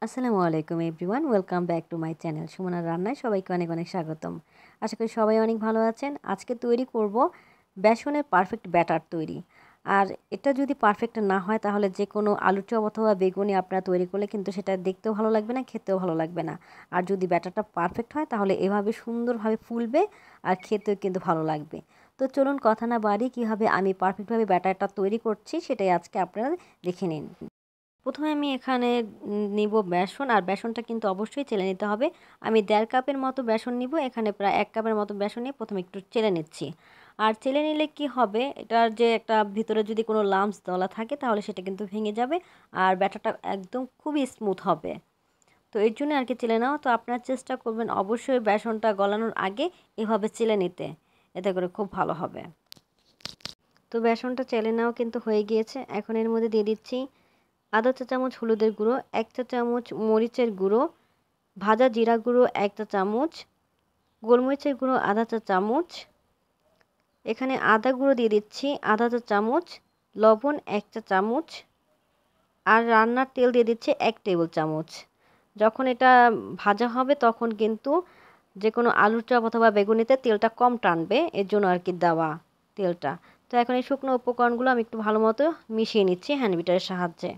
আসসালামু আলাইকুম everyone, welcome back to my channel সুমনার রান্নায় সবাইকে অনেক অনেক স্বাগতম। আশা করি সবাই অনেক ভালো আছেন। আজকে তৈরি করব বেসনের পারফেক্ট ব্যাটার তৈরি। আর এটা যদি পারফেক্ট না হয় তাহলে যে কোনো আলুর চপ অথবা বেগুনি আপনারা তৈরি করলে কিন্তু সেটা দেখতেও ভালো লাগবে না, খেতেও ভালো লাগবে না। আর যদি ব্যাটারটা পারফেক্ট হয় তাহলে এভাবে সুন্দরভাবে ফুলবে আর খেতেও কিন্তু ভালো লাগবে। তো চলুন কথা না বাড়ি কীভাবে আমি পারফেক্টভাবে ব্যাটারটা তৈরি করছি সেটাই আজকে আপনারা দেখে নিন। প্রথমে আমি এখানে নিব বেসন, আর বেসনটা কিন্তু অবশ্যই চেলে নিতে হবে। আমি 1.5 কাপের মতো বেসন নিব। এখানে প্রায় 1 কাপের মতো বেসন নিয়ে প্রথমে একটু চেলে নিচ্ছি। আর চেলে নিলে কি হবে, এটার যে একটা ভিতরে যদি কোনো লাম্পস দলা থাকে তাহলে সেটা কিন্তু ভেঙে যাবে আর ব্যাটারটা একদম খুবই স্মুথ হবে। তো এর জন্য আর কি চেলে নেওয়া। তো আপনারা চেষ্টা করবেন অবশ্যই বেসনটা গলানোর আগে এভাবে চেলে নিতে, এতে করে খুব ভালো হবে। তো বেসনটা চেলে নেওয়া কিন্তু হয়ে গিয়েছে। এখন এর মধ্যে দিয়ে দিচ্ছি আধা চা চামচ হলুদের গুঁড়ো, 1 চা চামচ মরিচের গুঁড়ো, ভাজা জিরা গুঁড়ো 1 চা চামচ, গোলমরিচের গুঁড়ো আধা চা চামচ, এখানে আদা গুঁড়ো দিয়ে দিচ্ছি আধা চা চামচ, লবণ 1 চা চামচ, আর রান্নার তেল দিয়ে দিচ্ছি 1 টেবিল চামচ। যখন এটা ভাজা হবে তখন কিন্তু যে কোনো আলুর চপ অথবা বেগুনিতে তেলটা কম টানবে, এর জন্য আর কি দেওয়া তেলটা। তো এখন এই শুকনো উপকরণগুলো আমি একটু ভালো মতো মিশিয়ে নিচ্ছি হ্যান্ড বিটারের সাহায্যে।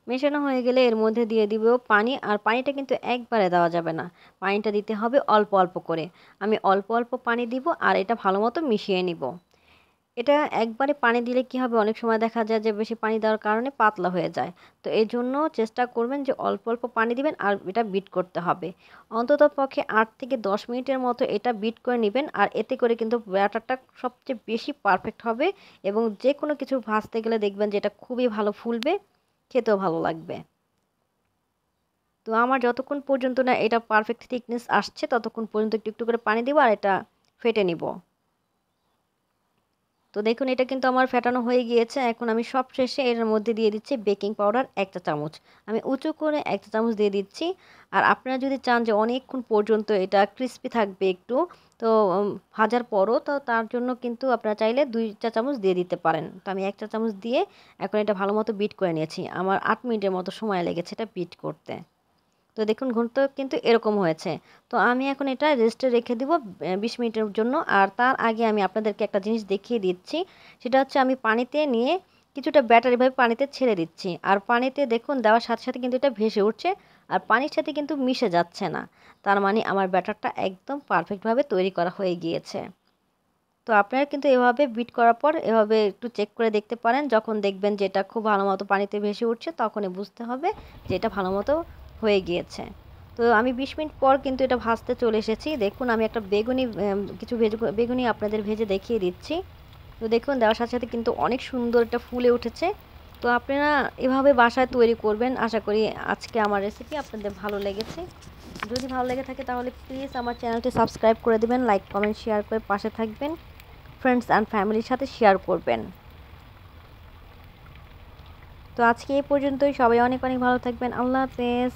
মেশানো হয়ে গেলে এর মধ্যে দিয়ে দিব পানি, আর পানিটা কিন্তু একবারে দেওয়া যাবে না, পানিটা দিতে হবে অল্প অল্প করে। আমি অল্প অল্প পানি দিব আর এটা ভালো মতো মিশিয়ে নিব। এটা একবারে পানি দিলে কি হবে, অনেক সময় দেখা যায় যে বেশি পানি দেওয়ার কারণে পাতলা হয়ে যায়। তো এই জন্য চেষ্টা করবেন যে অল্প অল্প পানি দিবেন আর এটা বিট করতে হবে। অন্তত পক্ষে 8 থেকে 10 মিনিটের মতো এটা বিট করে নেবেন, আর এতে করে কিন্তু ব্যাটারটা সবচেয়ে বেশি পারফেক্ট হবে এবং যে কোনো কিছু ভাজতে গেলে দেখবেন যে এটা খুবই ভালো ফুলবে, খেতেও ভালো লাগবে। তো আমার যতক্ষণ পর্যন্ত না এটা পারফেক্ট থিকনেস আসছে ততক্ষণ পর্যন্ত একটু একটু করে পানি দিব আর এটা ফেটে নিব। তো দেখুন এটা কিন্তু আমার ফেটানো হয়ে গিয়েছে। এখন আমি সবশেষে এর মধ্যে দিয়ে দিচ্ছি বেকিং পাউডার 1 চা চামচ। আমি উঁচু করে 1 চা চামচ দিয়ে দিচ্ছি। আর আপনারা যদি চান যে অনেকক্ষণ পর্যন্ত এটা ক্রিস্পি থাকবে একটু, তো ভাজার পরও তো তার জন্য কিন্তু আপনারা চাইলে 2 চা চামচ দিয়ে দিতে পারেন। তো আমি 1 চা চামচ দিয়ে এখন এটা ভালো মতো বিট করে নিয়েছি। আমার 8 মিনিটের মতো সময় লেগেছে এটা বিট করতে। তো দেখুন ঘনত্ব কিন্তু এরকম হয়েছে। তো আমি এখন এটা রেস্টে রেখে দিব 20 মিনিটের জন্য। আর তার আগে আমি আপনাদেরকে একটা জিনিস দেখিয়ে দিচ্ছি। সেটা হচ্ছে আমি পানিতে নিয়ে কিছুটা ব্যাটার এভাবে পানিতে ছেড়ে দিচ্ছি। আর পানিতে দেখুন দেওয়ার সাথে সাথে কিন্তু এটা ভেসে উঠছে আর পানির সাথে কিন্তু মিশে যাচ্ছে না। তার মানে আমার ব্যাটারটা একদম পারফেক্টভাবে তৈরি করা হয়ে গিয়েছে। তো আপনারা কিন্তু এভাবে বিট করার পর এভাবে একটু চেক করে দেখতে পারেন। যখন দেখবেন যে এটা খুব ভালো মতো পানিতে ভেসে উঠছে তখনই বুঝতে হবে যে এটা ভালো মতো হয়ে গিয়েছে। তো আমি 20 মিনিট পর কিন্তু এটা ভাজতে চলে এসেছি। দেখুন আমি একটা বেগুনি কিছু বেগুনি আপনাদের ভেজে দেখিয়ে দিচ্ছি। তো দেখুন দেওয়ার সাথে সাথে কিন্তু অনেক সুন্দর এটা ফুলে উঠেছে। তো আপনারা এভাবে বাসায় তৈরি করবেন। আশা করি আজকে আমার রেসিপি আপনাদের ভালো লেগেছে। যদি ভালো লেগে থাকে তাহলে প্লিজ আমার চ্যানেলটি সাবস্ক্রাইব করে দেবেন, লাইক কমেন্ট শেয়ার করে পাশে থাকবেন, ফ্রেন্ডস অ্যান্ড ফ্যামিলির সাথে শেয়ার করবেন। তো আজকে এই পর্যন্তই, সবাই অনেক অনেক ভালো থাকবেন। আল্লাহ হাফেজ।